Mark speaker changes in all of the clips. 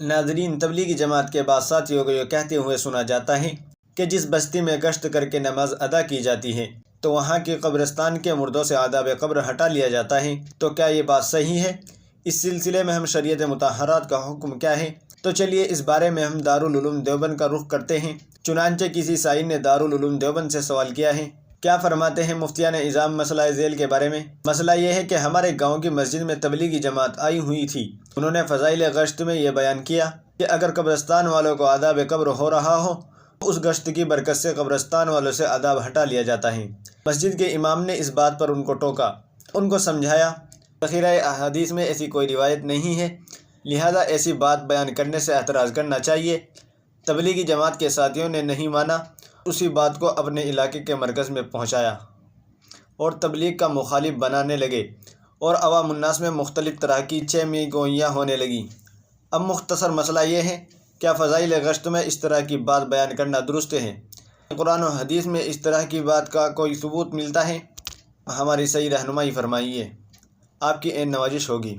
Speaker 1: ناظرین، تبلیغی جماعت کے بعض ساتھیوں کو یہ کہتے ہوئے سنا جاتا ہے کہ جس بستی میں گشت کر کے نماز ادا کی جاتی ہے تو وہاں کی قبرستان کے مردوں سے آداب قبر ہٹا لیا جاتا ہے، تو کیا یہ بات صحیح ہے؟ اس سلسلے میں ہم شریعت مطہرات کا حکم کیا ہے؟ تو چلیے اس بارے میں ہم دارالعلوم دیوبند کا رخ کرتے ہیں۔ چنانچہ کسی سائل نے دارالعلوم دیوبند سے سوال کیا ہے، کیا فرماتے ہیں مفتیان اعظام مسئلہ ذیل کے بارے میں؟ مسئلہ یہ ہے کہ ہمارے گاؤں کی مسجد میں تبلیغی جماعت آئی ہوئی تھی۔ انہوں نے فضائل گشت میں یہ بیان کیا کہ اگر قبرستان والوں کو آداب قبر ہو رہا ہو تو اس گشت کی برکت سے قبرستان والوں سے آداب ہٹا لیا جاتا ہے۔ مسجد کے امام نے اس بات پر ان کو ٹوکا، ان کو سمجھایا۔ ذخیرہ احادیث میں ایسی کوئی روایت نہیں ہے، لہذا ایسی بات بیان کرنے سے اعتراض کرنا چاہیے۔ تبلیغی جماعت کے ساتھیوں نے نہیں مانا، اسی بات کو اپنے علاقے کے مرکز میں پہنچایا اور تبلیغ کا مخالف بنانے لگے، اور عوام الناس میں مختلف طرح کی چہ گوئیاں ہونے لگیں۔ اب مختصر مسئلہ یہ ہے، کیا فضائل گشت میں اس طرح کی بات بیان کرنا درست ہے؟ قرآن و حدیث میں اس طرح کی بات کا کوئی ثبوت ملتا ہے؟ ہماری صحیح رہنمائی فرمائیے، آپ کی عین نوازش ہوگی۔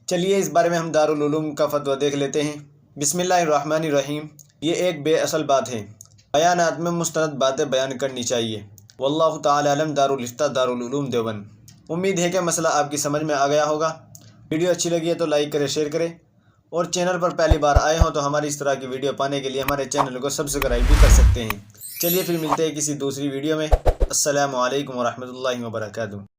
Speaker 1: چلیے اس بارے میں ہم دارالعلوم کا فتویٰ دیکھ لیتے ہیں۔ بسم اللہ الرحمن الرحیم۔ یہ ایک بے اصل بات ہے، بیانات میں مستند باتیں بیان کرنی چاہیے۔ واللہ تعالی علم۔ دارالفتہ، دارالعلوم دیوبند۔ امید ہے کہ مسئلہ آپ کی سمجھ میں آ گیا ہوگا۔ ویڈیو اچھی لگی ہے تو لائک کریں، شیئر کریں، اور چینل پر پہلی بار آئے ہوں تو ہماری اس طرح کی ویڈیو پانے کے لیے ہمارے چینل کو سبسکرائب بھی کر سکتے ہیں۔ چلیے پھر ملتے ہیں کسی دوسری ویڈیو میں۔ السلام علیکم ورحمۃ اللہ وبرکاتہ۔